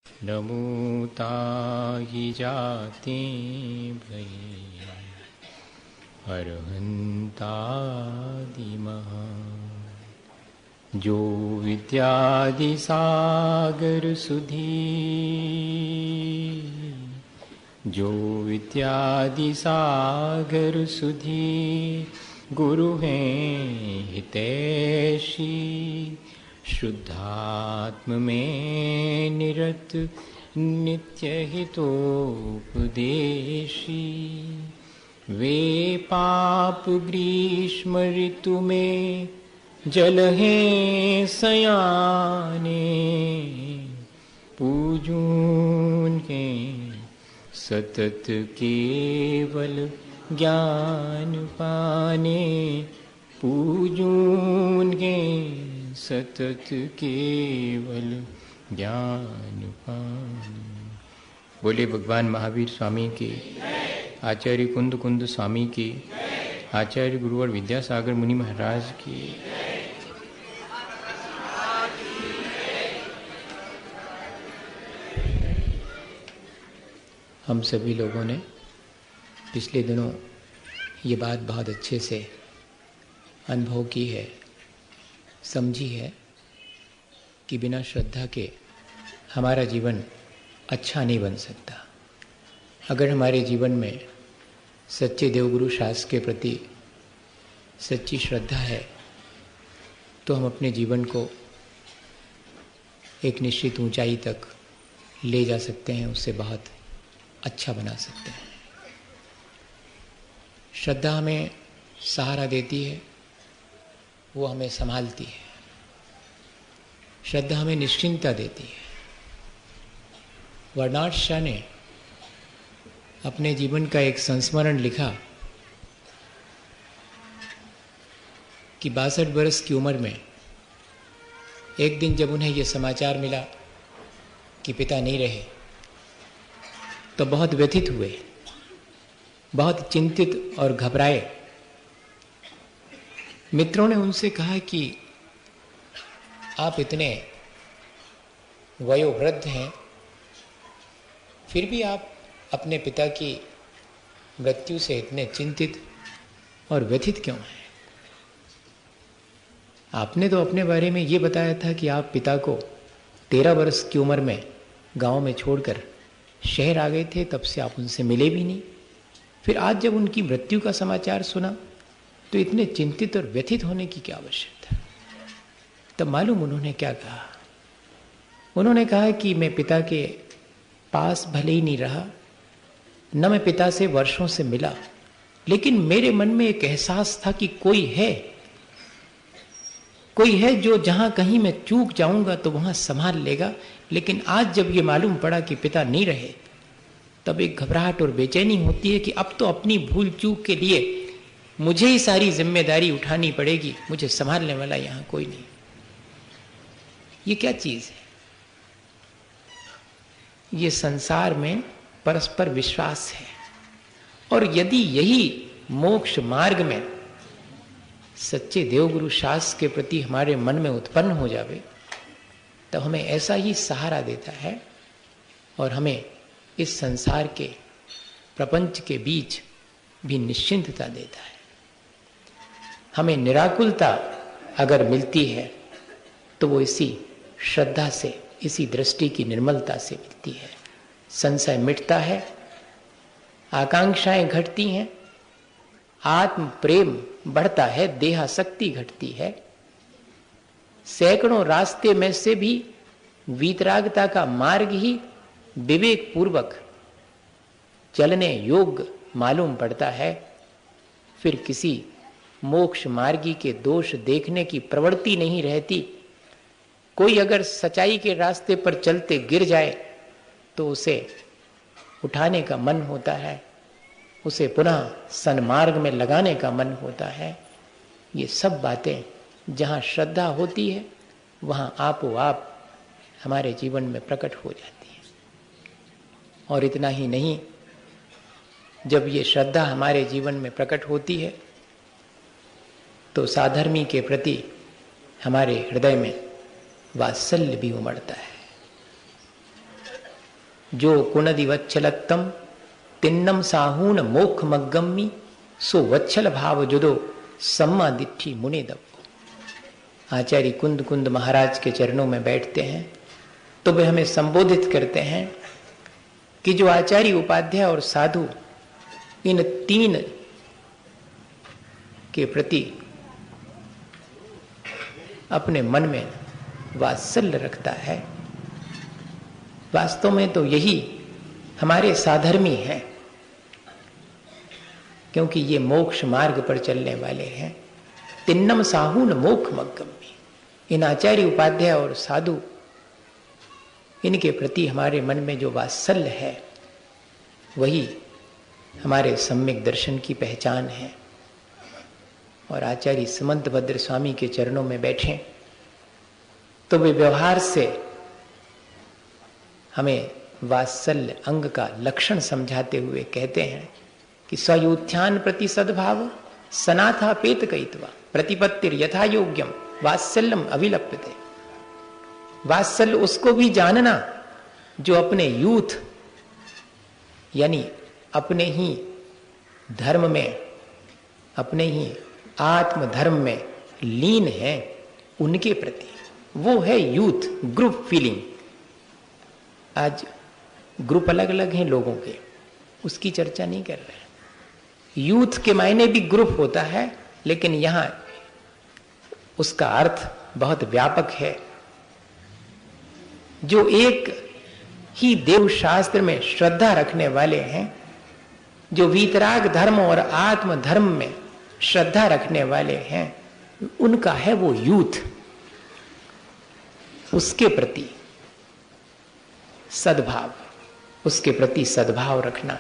नमो ताहि जाति भई अरहंतादिमः जो विद्यादि सागर सुधी जो विद्यादि सागर सुधी गुरु हैं हितैषी शुद्धात्म में निरत नित्य हितोपदेशी वे पाप ग्रीष्म ऋतु में जल हैं सयाने पूजून के सतत केवल ज्ञान पाने पूजून के सतत केवल ज्ञान पाने। बोले भगवान महावीर स्वामी के, आचार्य कुंद कुंद स्वामी की, आचार्य गुरुवर विद्यासागर मुनि महाराज की। हम सभी लोगों ने पिछले दिनों ये बात बहुत अच्छे से अनुभव की है, समझी है कि बिना श्रद्धा के हमारा जीवन अच्छा नहीं बन सकता। अगर हमारे जीवन में सच्चे देवगुरु शास्त्र के प्रति सच्ची श्रद्धा है तो हम अपने जीवन को एक निश्चित ऊंचाई तक ले जा सकते हैं, उससे बहुत अच्छा बना सकते हैं। श्रद्धा हमें सहारा देती है, वो हमें संभालती है। श्रद्धा हमें निश्चिंतता देती है। वर्नाड शाह ने अपने जीवन का एक संस्मरण लिखा कि 62 वर्ष की उम्र में एक दिन जब उन्हें यह समाचार मिला कि पिता नहीं रहे तो बहुत व्यथित हुए, बहुत चिंतित और घबराए। मित्रों ने उनसे कहा कि आप इतने वयोवृद्ध हैं, फिर भी आप अपने पिता की मृत्यु से इतने चिंतित और व्यथित क्यों हैं? आपने तो अपने बारे में ये बताया था कि आप पिता को 13 वर्ष की उम्र में गांव में छोड़कर शहर आ गए थे, तब से आप उनसे मिले भी नहीं। फिर आज जब उनकी मृत्यु का समाचार सुना तो इतने चिंतित और व्यथित होने की क्या आवश्यकता? तब मालूम उन्होंने क्या कहा? उन्होंने कहा कि मैं पिता के पास भले ही नहीं रहा, न मैं पिता से वर्षों से मिला, लेकिन मेरे मन में एक एहसास था कि कोई है जो जहां कहीं मैं चूक जाऊंगा तो वहां संभाल लेगा। लेकिन आज जब ये मालूम पड़ा कि पिता नहीं रहे तब एक घबराहट और बेचैनी होती है कि अब तो अपनी भूल चूक के लिए मुझे ही सारी जिम्मेदारी उठानी पड़ेगी, मुझे संभालने वाला यहां कोई नहीं। ये क्या चीज है? ये संसार में परस्पर विश्वास है। और यदि यही मोक्ष मार्ग में सच्चे देवगुरु शास्त्र के प्रति हमारे मन में उत्पन्न हो जावे तो हमें ऐसा ही सहारा देता है और हमें इस संसार के प्रपंच के बीच भी निश्चिंतता देता है। हमें निराकुलता अगर मिलती है तो वो इसी श्रद्धा से, इसी दृष्टि की निर्मलता से मिलती है। संशय मिटता है, आकांक्षाएं घटती हैं, आत्म प्रेम बढ़ता है, देहासक्ति घटती है। सैकड़ों रास्ते में से भी वीतरागता का मार्ग ही विवेक पूर्वक चलने योग्य मालूम पड़ता है। फिर किसी मोक्ष मार्गी के दोष देखने की प्रवृत्ति नहीं रहती। कोई अगर सच्चाई के रास्ते पर चलते गिर जाए तो उसे उठाने का मन होता है, उसे पुनः सन्मार्ग में लगाने का मन होता है। ये सब बातें जहाँ श्रद्धा होती है वहाँ आपो आप हमारे जीवन में प्रकट हो जाती है। और इतना ही नहीं, जब ये श्रद्धा हमारे जीवन में प्रकट होती है तो साधर्मी के प्रति हमारे हृदय में वात्सल्य भी उमड़ता है। जो कुनदि वच्छलत्तम तिन्नम साहून मोख मग्गम्मी सो वच्छल भाव जुदो सम्मा दिट्ठी मुने दब। आचार्य कुंद कुंद महाराज के चरणों में बैठते हैं तो वे हमें संबोधित करते हैं कि जो आचार्य उपाध्याय और साधु इन तीन के प्रति अपने मन में वात्सल्य रखता है, वास्तव में तो यही हमारे साधर्मी हैं, क्योंकि ये मोक्ष मार्ग पर चलने वाले हैं। तिन्नम साहून मोक्ष मग्गम्मी, इन आचार्य उपाध्याय और साधु इनके प्रति हमारे मन में जो वात्सल्य है वही हमारे सम्यक दर्शन की पहचान है। और आचार्य समंत भद्र स्वामी के चरणों में बैठे तो वे व्यवहार से हमें वात्सल्य अंग का लक्षण समझाते हुए कहते हैं कि स्वयूथ्यान प्रति सद्भाव सनाथा पेत कयित्वा प्रतिपत्तिर यथा योग्यम वात्सल्यम अविलप्यते। वात्सल्य उसको भी जानना जो अपने यूथ यानी अपने ही धर्म में, अपने ही आत्म धर्म में लीन है, उनके प्रति। वो है यूथ, ग्रुप फीलिंग। आज ग्रुप अलग अलग हैं लोगों के, उसकी चर्चा नहीं कर रहे। यूथ के मायने भी ग्रुप होता है, लेकिन यहां उसका अर्थ बहुत व्यापक है। जो एक ही देव शास्त्र में श्रद्धा रखने वाले हैं, जो वीतराग धर्म और आत्म धर्म में श्रद्धा रखने वाले हैं, उनका है वो यूथ। उसके प्रति सद्भाव, उसके प्रति सद्भाव रखना।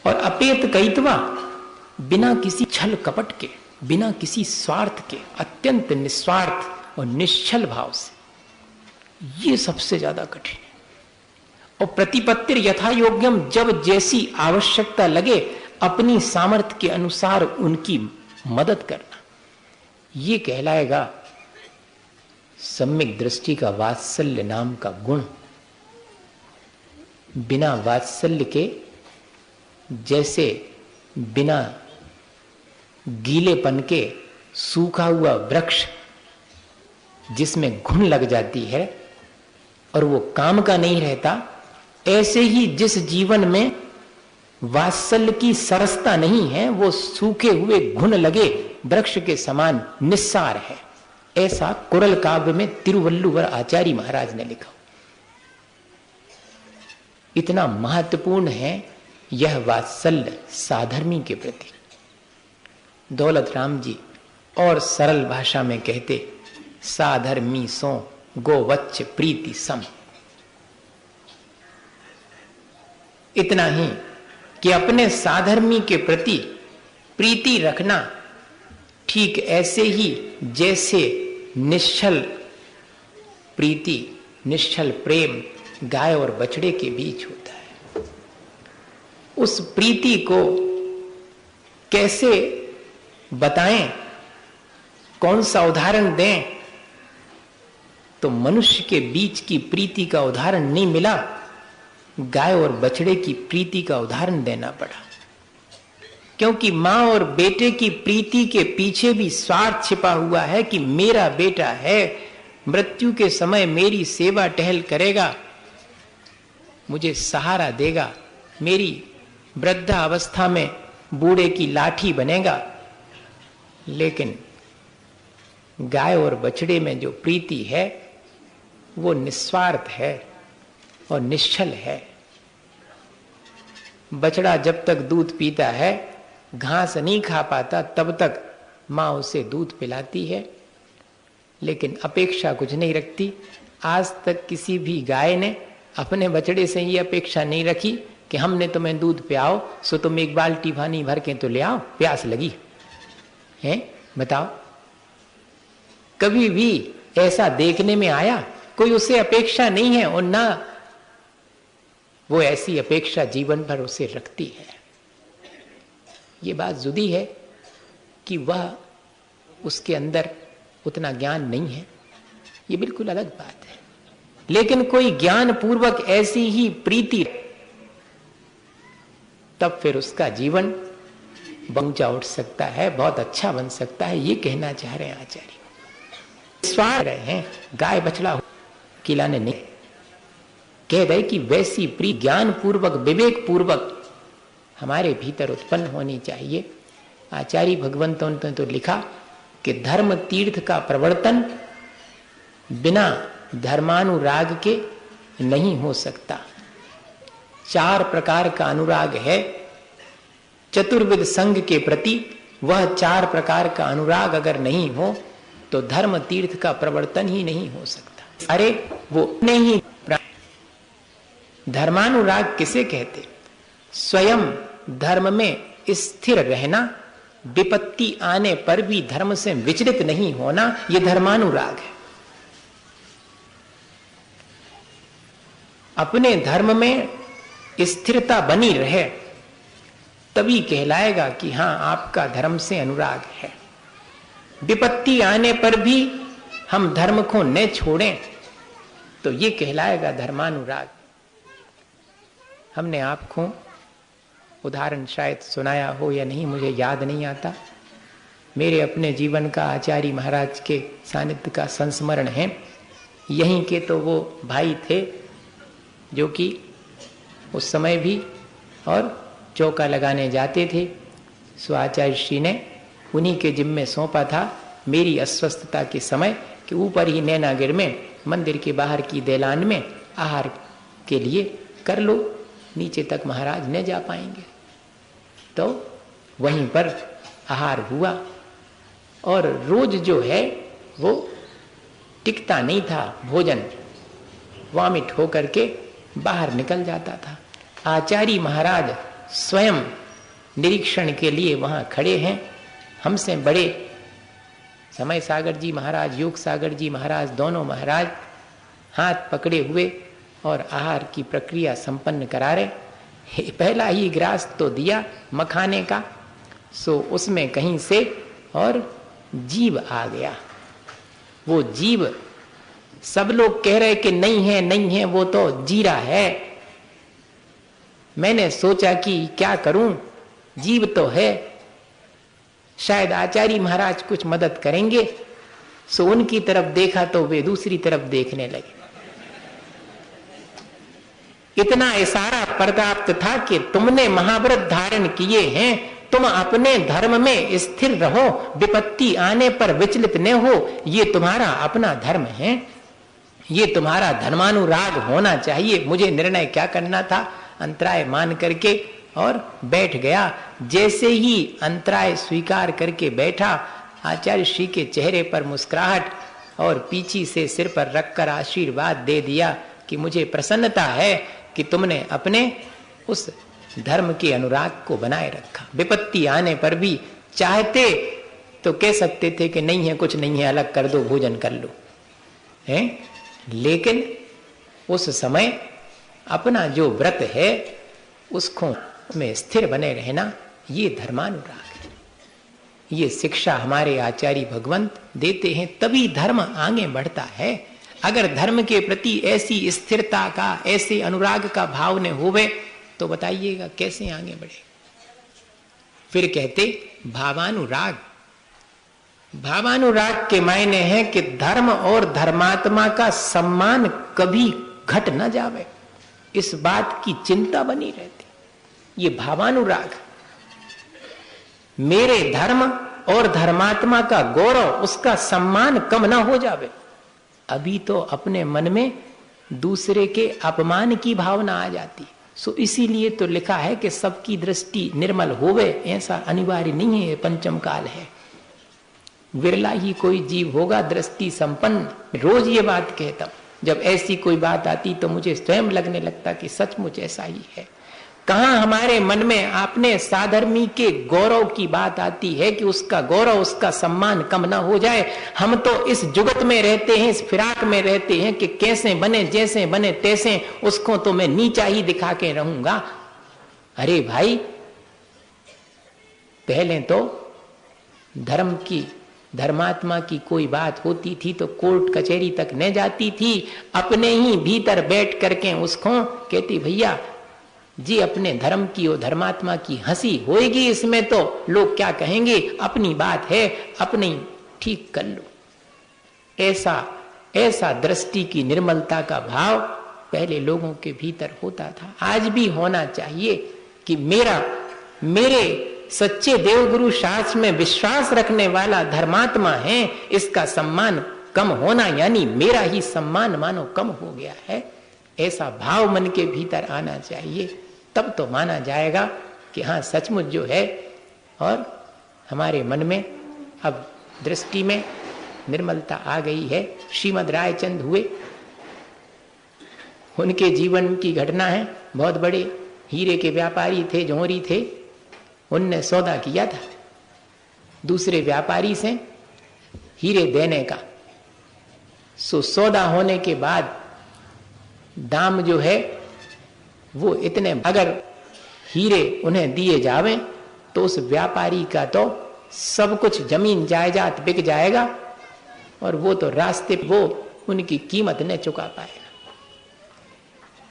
और अपेत कयित्वा, बिना किसी छल कपट के, बिना किसी स्वार्थ के, अत्यंत निस्वार्थ और निश्चल भाव से, ये सबसे ज्यादा कठिन है। और प्रतिपत्तिर यथा योग्यम, जब जैसी आवश्यकता लगे अपनी सामर्थ्य के अनुसार उनकी मदद करना, ये कहलाएगा सम्यक दृष्टि का वात्सल्य नाम का गुण। बिना वात्सल्य के, जैसे बिना गीलेपन के सूखा हुआ वृक्ष जिसमें घुन लग जाती है और वो काम का नहीं रहता, ऐसे ही जिस जीवन में वात्सल्य की सरसता नहीं है, वो सूखे हुए घुन लगे वृक्ष के समान निस्सार है। ऐसा कुरल काव्य में तिरुवल्लुवर आचार्य महाराज ने लिखा। इतना महत्वपूर्ण है यह वात्सल्य साधर्मी के प्रति। दौलत राम जी और सरल भाषा में कहते, साधर्मी सो गोवच्छ प्रीति सम। इतना ही कि अपने साधर्मी के प्रति प्रीति रखना ठीक ऐसे ही जैसे निश्चल प्रीति, निश्चल प्रेम गाय और बछड़े के बीच होता है। उस प्रीति को कैसे बताएं, कौन सा उदाहरण दें, तो मनुष्य के बीच की प्रीति का उदाहरण नहीं मिला, गाय और बछड़े की प्रीति का उदाहरण देना पड़ा। क्योंकि मां और बेटे की प्रीति के पीछे भी स्वार्थ छिपा हुआ है कि मेरा बेटा है, मृत्यु के समय मेरी सेवा टहल करेगा, मुझे सहारा देगा, मेरी वृद्धा अवस्था में बूढ़े की लाठी बनेगा। लेकिन गाय और बछड़े में जो प्रीति है वो निस्वार्थ है और निश्चल है। बछड़ा जब तक दूध पीता है, घास नहीं खा पाता, तब तक माँ उसे दूध पिलाती है, लेकिन अपेक्षा कुछ नहीं रखती। आज तक किसी भी गाय ने अपने बछड़े से ये अपेक्षा नहीं रखी कि हमने तुम्हें दूध पियाओ सो तुम एक बाल्टी पानी भर के तो ले आओ, प्यास लगी है, बताओ। कभी भी ऐसा देखने में आया? कोई उसे अपेक्षा नहीं है, और ना वो ऐसी अपेक्षा जीवन भर उसे रखती है। ये बात जुदी है कि वह उसके अंदर उतना ज्ञान नहीं है, ये बिल्कुल अलग बात है। लेकिन कोई ज्ञान पूर्वक ऐसी ही प्रीति, तब फिर उसका जीवन ऊंचा उठ सकता है, बहुत अच्छा बन सकता है। ये कहना चाह रहे हैं आचार्य। स्वार रहे हैं गाय बछड़ा खिलाने नहीं, कह रहे कि वैसी प्री ज्ञान पूर्वक विवेक पूर्वक हमारे भीतर उत्पन्न होनी चाहिए। आचार्य भगवंतों ने तो लिखा कि धर्म तीर्थ का प्रवर्तन बिना धर्मानुराग के नहीं हो सकता। 4 प्रकार का अनुराग है चतुर्विध संघ के प्रति। वह 4 प्रकार का अनुराग अगर नहीं हो तो धर्म तीर्थ का प्रवर्तन ही नहीं हो सकता। अरे वो नहीं, धर्मानुराग किसे कहते? स्वयं धर्म में स्थिर रहना, विपत्ति आने पर भी धर्म से विचलित नहीं होना, यह धर्मानुराग है। अपने धर्म में स्थिरता बनी रहे तभी कहलाएगा कि हां आपका धर्म से अनुराग है। विपत्ति आने पर भी हम धर्म को न छोड़ें तो ये कहलाएगा धर्मानुराग। हमने आपको उदाहरण शायद सुनाया हो या नहीं, मुझे याद नहीं आता। मेरे अपने जीवन का आचार्य महाराज के सानिध्य का संस्मरण है। यहीं के तो वो भाई थे जो कि उस समय भी और चौका लगाने जाते थे। सो आचार्य श्री ने उन्हीं के जिम्मे सौंपा था मेरी अस्वस्थता के समय कि ऊपर ही नैनागिर में मंदिर के बाहर की देलान में आहार के लिए कर लो, नीचे तक महाराज न जा पाएंगे। तो वहीं पर आहार हुआ और रोज जो है वो टिकता नहीं था भोजन, वॉमिट होकर के बाहर निकल जाता था। आचार्य महाराज स्वयं निरीक्षण के लिए वहां खड़े हैं। हमसे बड़े समय सागर जी महाराज, योग सागर जी महाराज, दोनों महाराज हाथ पकड़े हुए और आहार की प्रक्रिया संपन्न करा रहे। पहला ही ग्रास तो दिया मखाने का, सो उसमें कहीं से और जीव आ गया। वो जीव सब लोग कह रहे कि नहीं है नहीं है, वो तो जीरा है। मैंने सोचा कि क्या करूं, जीव तो है, शायद आचार्य महाराज कुछ मदद करेंगे। सो उनकी तरफ देखा तो वे दूसरी तरफ देखने लगे। इतना इशारा पर्याप्त था कि तुमने महाव्रत धारण किए हैं, तुम अपने धर्म में स्थिर रहो, विपत्ति आने पर विचलित न हो, ये तुम्हारा अपना धर्म है, ये तुम्हारा धर्मानुराग होना चाहिए। मुझे निर्णय क्या करना था, अंतराय मान करके और बैठ गया। जैसे ही अंतराय स्वीकार करके बैठा, आचार्य श्री के चेहरे पर मुस्कुराहट और पीछे से सिर पर रखकर आशीर्वाद दे दिया कि मुझे प्रसन्नता है कि तुमने अपने उस धर्म के अनुराग को बनाए रखा। विपत्ति आने पर भी चाहते तो कह सकते थे कि नहीं है, कुछ नहीं है, अलग कर दो, भोजन कर लो, है? लेकिन उस समय अपना जो व्रत है उसको में स्थिर बने रहना, ये धर्मानुराग है। ये शिक्षा हमारे आचार्य भगवंत देते हैं, तभी धर्म आगे बढ़ता है। अगर धर्म के प्रति ऐसी स्थिरता का, ऐसे अनुराग का भाव न होवे तो बताइएगा कैसे आगे बढ़े। फिर कहते भावानुराग। भावानुराग के मायने हैं कि धर्म और धर्मात्मा का सम्मान कभी घट न जावे, इस बात की चिंता बनी रहती। ये भावानुराग, मेरे धर्म और धर्मात्मा का गौरव, उसका सम्मान कम ना हो जावे। अभी तो अपने मन में दूसरे के अपमान की भावना आ जाती। सो इसीलिए तो लिखा है कि सबकी दृष्टि निर्मल होवे, ऐसा अनिवार्य नहीं है, पंचम काल है। विरला ही कोई जीव होगा दृष्टि संपन्न। रोज ये बात कहता हूं, जब ऐसी कोई बात आती तो मुझे स्वयं लगने लगता कि सचमुच ऐसा ही है। कहां हमारे मन में आपने साधर्मी के गौरव की बात आती है कि उसका गौरव, उसका सम्मान कम ना हो जाए। हम तो इस जुगत में रहते हैं, इस फिराक में रहते हैं कि कैसे बने, जैसे बने तैसे, उसको तो मैं नीचा ही दिखा के रहूंगा। अरे भाई, पहले तो धर्म की धर्मात्मा की कोई बात होती थी तो कोर्ट कचहरी तक न जाती थी, अपने ही भीतर बैठ करके उसको कहती भैया जी अपने धर्म की और धर्मात्मा की हंसी होएगी, इसमें तो लोग क्या कहेंगे, अपनी बात है अपनी ठीक कर लो। ऐसा दृष्टि की निर्मलता का भाव पहले लोगों के भीतर होता था। आज भी होना चाहिए कि मेरे सच्चे देवगुरु शास्त्र में विश्वास रखने वाला धर्मात्मा है, इसका सम्मान कम होना यानी मेरा ही सम्मान मानो कम हो गया है, ऐसा भाव मन के भीतर आना चाहिए। तब तो माना जाएगा कि हाँ सचमुच जो है, और हमारे मन में अब दृष्टि में निर्मलता आ गई है। श्रीमद रायचंद हुए, उनके जीवन की घटना है। बहुत बड़े हीरे के व्यापारी थे, जौहरी थे। उनने सौदा किया था दूसरे व्यापारी से हीरे देने का। सौदा होने के बाद दाम जो है वो इतने, अगर हीरे उन्हें दिए जावे तो उस व्यापारी का तो सब कुछ जमीन जायदाद बिक जाएगा और वो तो रास्ते वो उनकी कीमत न चुका पाएगा।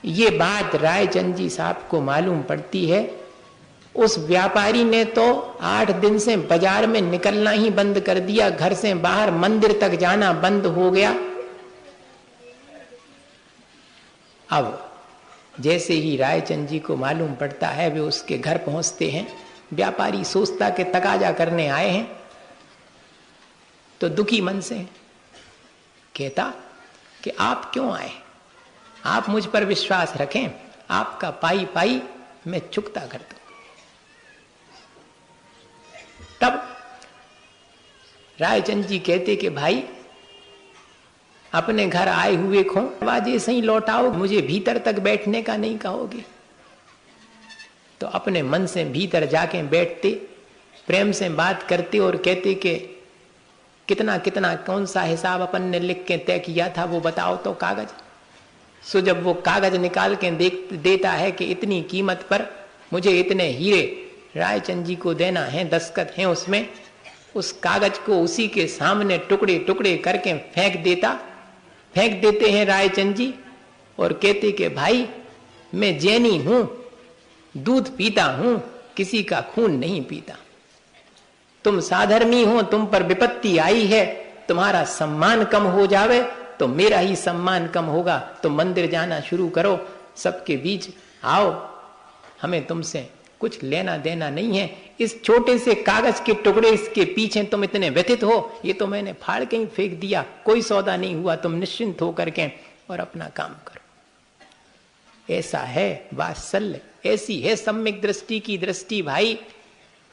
ये बात रायचंद जी साहब को मालूम पड़ती है। उस व्यापारी ने तो 8 दिन से बाजार में निकलना ही बंद कर दिया, घर से बाहर मंदिर तक जाना बंद हो गया। अब जैसे ही रायचंद जी को मालूम पड़ता है, वे उसके घर पहुंचते हैं। व्यापारी सोचता कि तकाजा करने आए हैं, तो दुखी मन से कहता कि आप क्यों आए, आप मुझ पर विश्वास रखें, आपका पाई पाई मैं चुकता कर दूंगा। तब रायचंद जी कहते कि भाई अपने घर आए हुए को दरवाजे से ही लौटाओ, मुझे भीतर तक बैठने का नहीं कहोगे। तो अपने मन से भीतर जाके बैठते, प्रेम से बात करते और कहते कि कितना कितना कौन सा हिसाब अपन ने लिख के तय किया था वो बताओ तो कागज। सो जब वो कागज निकाल के देता है कि इतनी कीमत पर मुझे इतने हीरे रायचंद जी को देना है, दस्तखत हैं उसमें, उस कागज को उसी के सामने टुकड़े टुकड़े करके फेंक देते हैं रायचंद जी और कहते कि भाई मैं जैनी हूं, दूध पीता हूं, किसी का खून नहीं पीता। तुम साधर्मी हो, तुम पर विपत्ति आई है, तुम्हारा सम्मान कम हो जावे तो मेरा ही सम्मान कम होगा। तो मंदिर जाना शुरू करो, सबके बीच आओ, हमें तुमसे कुछ लेना देना नहीं है। इस छोटे से कागज के टुकड़े इसके पीछे तुम इतने व्यथित हो, ये तो मैंने फाड़ के ही फेंक दिया, कोई सौदा नहीं हुआ, तुम निश्चिंत हो करके और अपना काम करो। ऐसा है वात्सल्य, ऐसी है सम्यक दृष्टि की दृष्टि। भाई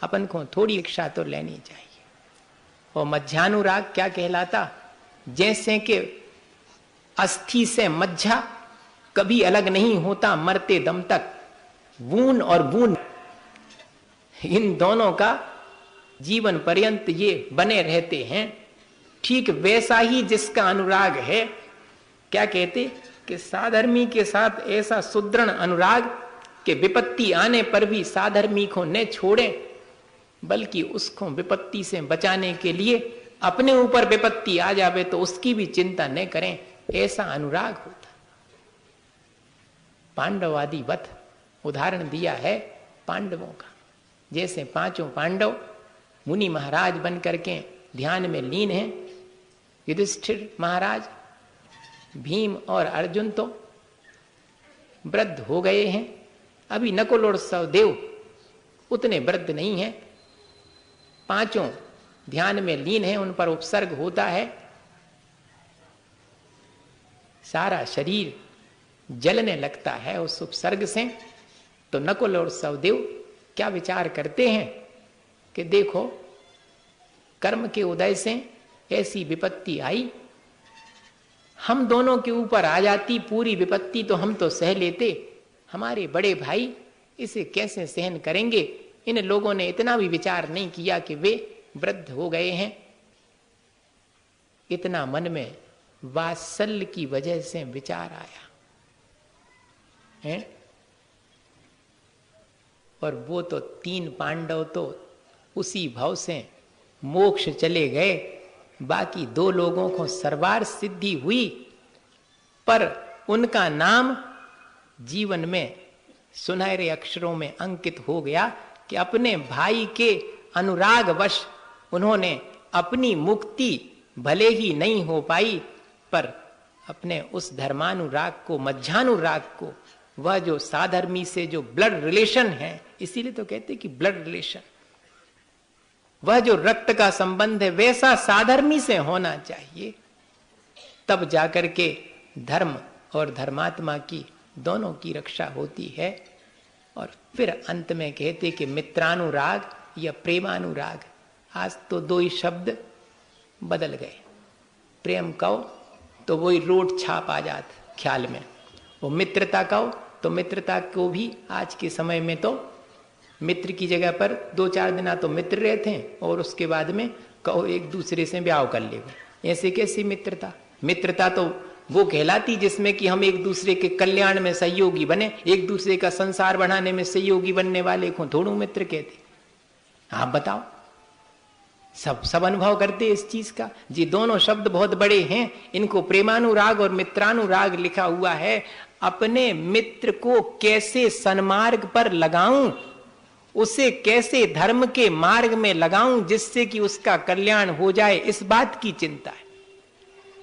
अपन को थोड़ी शिक्षा तो लेनी चाहिए। और मध्यानुराग क्या कहलाता, जैसे कि अस्थि से मज्जा कभी अलग नहीं होता मरते दम तक, वून और बून इन दोनों का जीवन पर्यंत ये बने रहते हैं। ठीक वैसा ही जिसका अनुराग है, क्या कहते कि साधर्मी के साथ ऐसा सुदृढ़ अनुराग कि विपत्ति आने पर भी साधर्मी को न छोड़े, बल्कि उसको विपत्ति से बचाने के लिए अपने ऊपर विपत्ति आ जावे तो उसकी भी चिंता न करें, ऐसा अनुराग होता। पांडव आदि वत उदाहरण दिया है पांडवों का। जैसे 5 पांडव मुनि महाराज बन करके ध्यान में लीन हैं, युधिष्ठिर महाराज, भीम और अर्जुन तो वृद्ध हो गए हैं, अभी नकुल और सहदेव उतने वृद्ध नहीं हैं, 5 ध्यान में लीन हैं, उन पर उपसर्ग होता है, सारा शरीर जलने लगता है उस उपसर्ग से। तो नकुल और सहदेव क्या विचार करते हैं कि देखो कर्म के उदय से ऐसी विपत्ति आई, हम दोनों के ऊपर आ जाती पूरी विपत्ति तो हम तो सह लेते, हमारे बड़े भाई इसे कैसे सहन करेंगे। इन लोगों ने इतना भी विचार नहीं किया कि वे वृद्ध हो गए हैं। इतना मन में वात्सल्य की वजह से विचार आया है। और वो तो 3 पांडव तो उसी भाव से मोक्ष चले गए बाकी 2 लोगों को सर्वार सिद्धि हुई, पर उनका नाम जीवन में सुनहरे अक्षरों में अंकित हो गया कि अपने भाई के अनुरागवश उन्होंने अपनी मुक्ति भले ही नहीं हो पाई, पर अपने उस धर्मानुराग को, मध्यानुराग को, वह जो साधर्मी से जो ब्लड रिलेशन है, इसीलिए तो कहते कि ब्लड रिलेशन, वह जो रक्त का संबंध है वैसा साधर्मी से होना चाहिए, तब जाकर के धर्म और धर्मात्मा की दोनों की रक्षा होती है। और फिर अंत में कहते कि मित्रानुराग या प्रेमानुराग, आज तो 2 ही शब्द बदल गए। प्रेम कहो तो वही रोड छाप आ जात ख्याल में, वो मित्रता कहो तो मित्रता को भी आज के समय में तो मित्र की जगह पर 2-4 दिन तो मित्र रहते हैं और उसके बाद में कहो एक दूसरे से ब्याह कर ले। ऐसे कैसी मित्रता? मित्रता तो वो कहलाती जिसमें कि हम एक दूसरे के कल्याण में सहयोगी बने, एक दूसरे का संसार बढ़ाने में सहयोगी बनने वाले को थोड़ू मित्र कहते। आप बताओ, सब अनुभव करते इस चीज का। जी दोनों शब्द बहुत बड़े हैं, इनको प्रेमानुराग और मित्रानुराग लिखा हुआ है। अपने मित्र को कैसे सन्मार्ग पर लगाऊं, उसे कैसे धर्म के मार्ग में लगाऊं जिससे कि उसका कल्याण हो जाए, इस बात की चिंता है।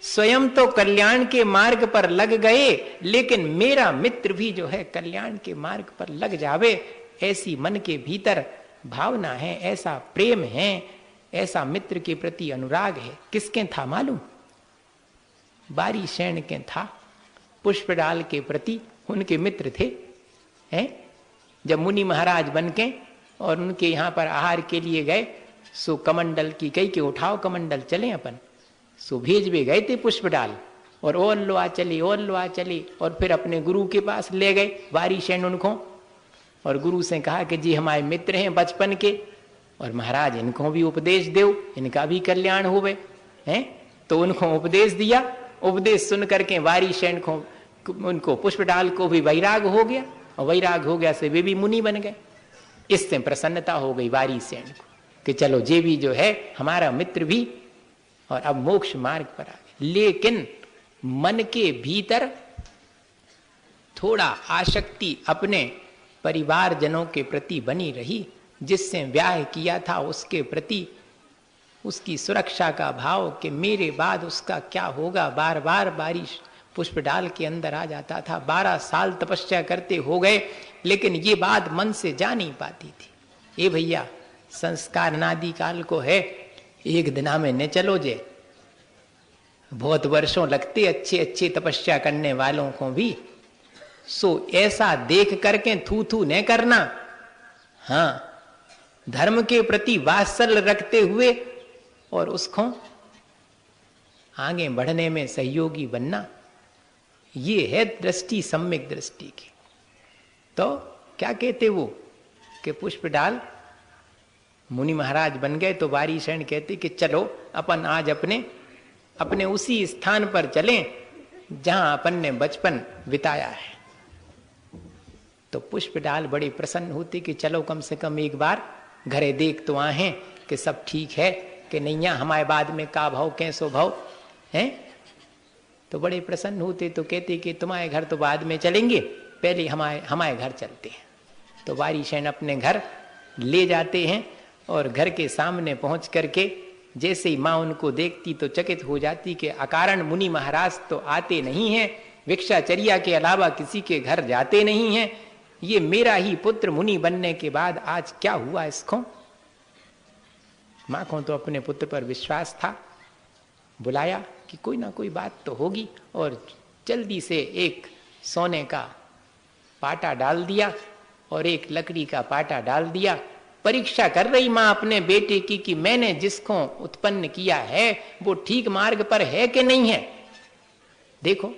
स्वयं तो कल्याण के मार्ग पर लग गए, लेकिन मेरा मित्र भी जो है कल्याण के मार्ग पर लग जावे, ऐसी मन के भीतर भावना है, ऐसा प्रेम है, ऐसा मित्र के प्रति अनुराग है। किसके था मालूम? बारीशैन के था। पुष्पडाल के प्रति उनके मित्र थे, हैं? जब मुनि महाराज बन के और उनके यहाँ पर आहार के लिए गए, सो कमंडल की कही के उठाओ कमंडल चले अपन, सो भेज भी गए थे पुष्पडाल, और लो आ चली, और फिर अपने गुरु के पास ले गए बारीशैन उनको, और गुरु से कहा कि जी हमारे मित्र हैं बचपन के, और महाराज इनको भी उपदेश दो, इनका भी कल्याण होवे, हैं? तो उनको उपदेश दिया। उपदेश सुन करके बारीशैन को, उनको पुष्पडाल को भी वैराग हो गया, और वैराग हो गया से वे भी मुनि बन गए। इससे प्रसन्नता हो गई बारीशैन को कि चलो जे भी जो है हमारा मित्र भी, और अब मोक्ष मार्ग पर आ गए। लेकिन मन के भीतर थोड़ा आसक्ति अपने परिवारजनों के प्रति बनी रही, जिससे ब्याह किया था उसके प्रति उसकी सुरक्षा का भाव कि मेरे बाद उसका क्या होगा, बार बार बारिश पुष्पडाल के अंदर आ जाता था। 12 साल तपस्या करते हो गए, लेकिन ये बात मन से जा नहीं पाती थी। ए भैया, संस्कार नादि काल को है, एक दिना में न चलो जे, बहुत वर्षों लगते अच्छे अच्छे तपस्या करने वालों को भी। सो ऐसा देख करके थू थू न करना, हाँ, धर्म के प्रति वात्सल्य रखते हुए और उसको आगे बढ़ने में सहयोगी बनना, ये है दृष्टि, सम्यक दृष्टि की। तो क्या कहते वो कि पुष्पडाल मुनि महाराज बन गए, तो बारीशैन कहते कि चलो अपन आज अपने उसी स्थान पर चलें जहां अपन ने बचपन बिताया है। तो पुष्पडाल बड़े प्रसन्न होते कि चलो कम से कम एक बार घरे देख तो आए कि सब ठीक है कि नहीं, हमारे बाद में का भाव कैसो भाव है। तो बड़े प्रसन्न होते, तो कहते कि तुम्हारे घर तो बाद में चलेंगे, पहले हमारे घर चलते हैं। तो बारीशैन अपने घर ले जाते हैं, और घर के सामने पहुंच करके जैसे ही माँ उनको देखती तो चकित हो जाती कि अकारण मुनि महाराज तो आते नहीं हैं, भिक्षाचर्या के अलावा किसी के घर जाते नहीं हैं, ये मेरा ही पुत्र मुनि बनने के बाद आज क्या हुआ इसको। माँ को तो अपने पुत्र पर विश्वास था, बुलाया कि कोई ना कोई बात तो होगी, और जल्दी से एक सोने का पाटा डाल दिया और एक लकड़ी का पाटा डाल दिया। परीक्षा कर रही माँ अपने बेटे की कि मैंने जिसको उत्पन्न किया है वो ठीक मार्ग पर है कि नहीं है। देखो,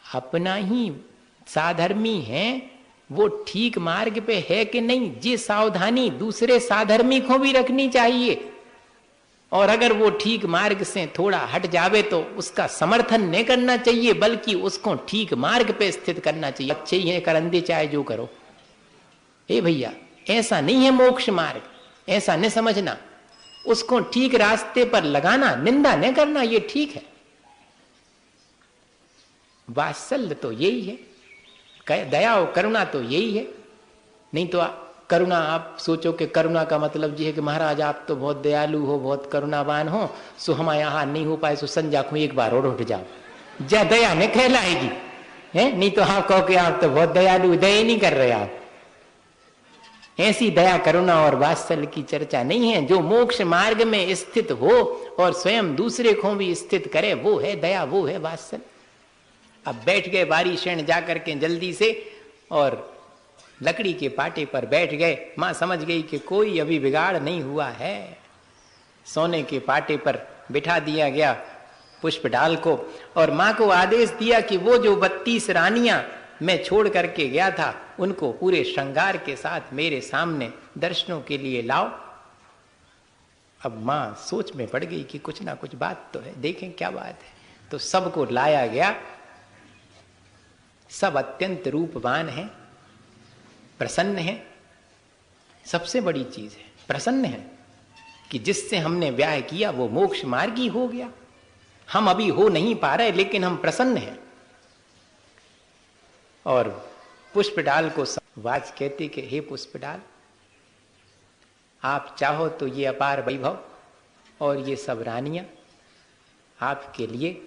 अपना ही साधर्मी है, वो ठीक मार्ग पे है कि नहीं, ये सावधानी दूसरे साधर्मी को भी रखनी चाहिए। और अगर वो ठीक मार्ग से थोड़ा हट जावे तो उसका समर्थन नहीं करना चाहिए, बल्कि उसको ठीक मार्ग पे स्थित करना चाहिए। अच्छे ही है करंदे चाहे जो करो। ए भैया, ऐसा नहीं है मोक्ष मार्ग। ऐसा न समझना, उसको ठीक रास्ते पर लगाना, निंदा न करना, ये ठीक है। वात्सल्य तो यही है, दया और करुणा तो यही है। नहीं तो करुणा, आप सोचो कि करुणा का मतलब ये है कि महाराज आप तो बहुत दयालु हो, बहुत करुणावान हो, सो हमारे यहाँ नहीं हो पाए सो संजा को एक बार और उठ जाओ, जा दया न कहलाएगी है। नहीं तो आप कहो कि आप तो बहुत दयालु, दया नहीं कर रहे आप। ऐसी दया करुणा और वात्सल्य की चर्चा नहीं है। जो मोक्ष मार्ग में स्थित हो और स्वयं दूसरे को भी स्थित करे, वो है दया, वो है वात्सल्य। अब बैठ गए बारिशेण जाकर के जल्दी से और लकड़ी के पाटे पर बैठ गए। मां समझ गई कि कोई अभी बिगाड़ नहीं हुआ है। सोने के पाटे पर बिठा दिया गया पुष्प डाल को, और मां को आदेश दिया कि वो जो 32 रानियां मैं छोड़ करके गया था, उनको पूरे श्रृंगार के साथ मेरे सामने दर्शनों के लिए लाओ। अब मां सोच में पड़ गई कि कुछ ना कुछ बात तो है, देखें क्या बात है। तो सबको लाया गया। सब अत्यंत रूपवान हैं, प्रसन्न हैं। सबसे बड़ी चीज है प्रसन्न है कि जिससे हमने ब्याह किया वो मोक्ष मार्गी हो गया। हम अभी हो नहीं पा रहे, लेकिन हम प्रसन्न हैं। और पुष्पडाल को वाच कहते कि हे पुष्पडाल, आप चाहो तो ये अपार वैभव और ये सब रानियां आपके लिए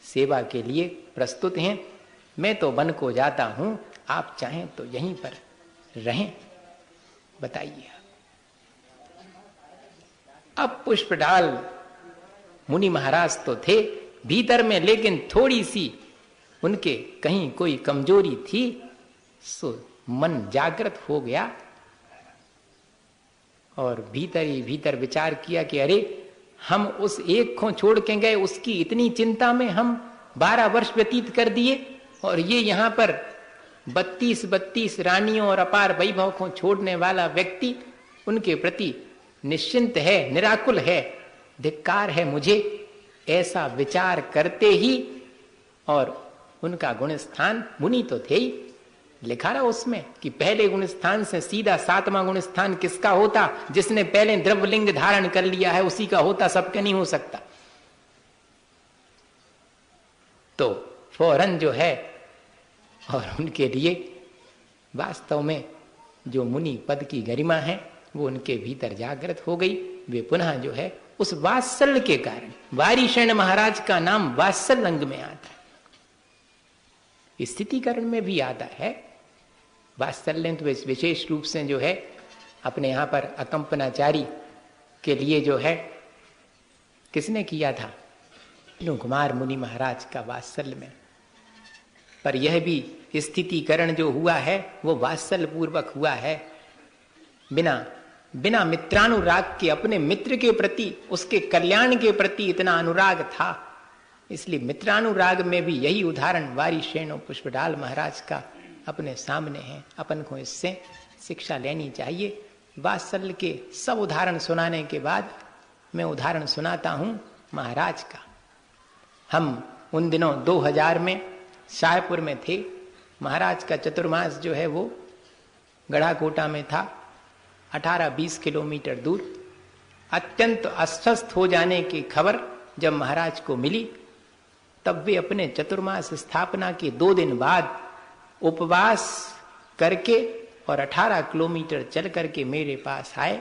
सेवा के लिए प्रस्तुत हैं। मैं तो वन को जाता हूं, आप चाहें तो यहीं पर रहें, बताइए। अब पुष्पडाल मुनि महाराज तो थे भीतर में, लेकिन थोड़ी सी उनके कहीं कोई कमजोरी थी, सो मन जागृत हो गया और भीतर ही भीतर विचार किया कि अरे, हम उस एक को छोड़ के गए, उसकी इतनी चिंता में हम 12 वर्ष व्यतीत कर दिए, और ये यहां पर 32 रानियों और अपार वैभव को छोड़ने वाला व्यक्ति उनके प्रति निश्चिंत है, निराकुल है, धिक्कार है मुझे। ऐसा विचार करते ही, और उनका गुण स्थान, मुनि तो थे ही, लिखा रहा उसमें कि पहले गुण स्थान से सीधा 7वां गुण स्थान किसका होता? जिसने पहले द्रव्यलिंग धारण कर लिया है उसी का होता, सबका नहीं हो सकता। तो फौरन जो है, और उनके लिए वास्तव में जो मुनि पद की गरिमा है वो उनके भीतर जागृत हो गई। वे पुनः जो है उस वात्सल्य के कारण, वारिशेण महाराज का नाम वात्सल्य अंग में आता है, स्थितिकरण में भी आता है। वात्सल्य तो विशेष रूप से जो है अपने यहां पर अकंपनाचारी के लिए जो है किसने किया था? कुमार मुनि महाराज का वात्सल्य में। पर यह भी स्थितिकरण जो हुआ है वो वात्सल्य पूर्वक हुआ है, बिना मित्रानुराग के। अपने मित्र के प्रति, उसके कल्याण के प्रति इतना अनुराग था, इसलिए मित्रानुराग में भी यही उदाहरण वारिशेण और पुष्पडाल महाराज का अपने सामने है। अपन को इससे शिक्षा लेनी चाहिए। वात्सल्य के सब उदाहरण सुनाने के बाद मैं उदाहरण सुनाता हूं महाराज का। हम उन दिनों 2000 में शाहपुर में थे। महाराज का चतुर्मास जो है वो गढ़ाकोटा में था, 18-20 किलोमीटर दूर। अत्यंत अस्वस्थ हो जाने की खबर जब महाराज को मिली, तब वे अपने चतुर्मास स्थापना के 2 दिन बाद उपवास करके और 18 किलोमीटर चल करके मेरे पास आए।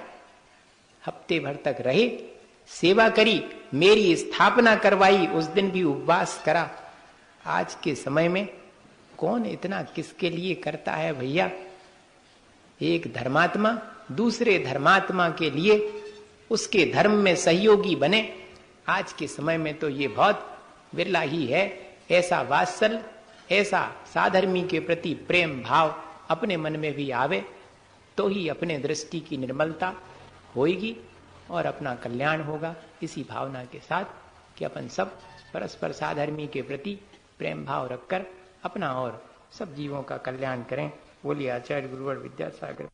हफ्ते भर तक रहे, सेवा करी, मेरी स्थापना करवाई, उस दिन भी उपवास करा। आज के समय में कौन इतना किसके लिए करता है भैया? एक धर्मात्मा दूसरे धर्मात्मा के लिए उसके धर्म में सहयोगी बने। आज के समय में तो ये बहुत विरला ही है। ऐसा वात्सल्य, ऐसा साधर्मी के प्रति प्रेम भाव अपने मन में भी आवे तो ही अपने दृष्टि की निर्मलता होगी और अपना कल्याण होगा। इसी भावना के साथ कि अपन सब परस्पर साधर्मी के प्रति प्रेम भाव रखकर अपना और सब जीवों का कल्याण करें। बोलिए आचार्य गुरुवर विद्यासागर।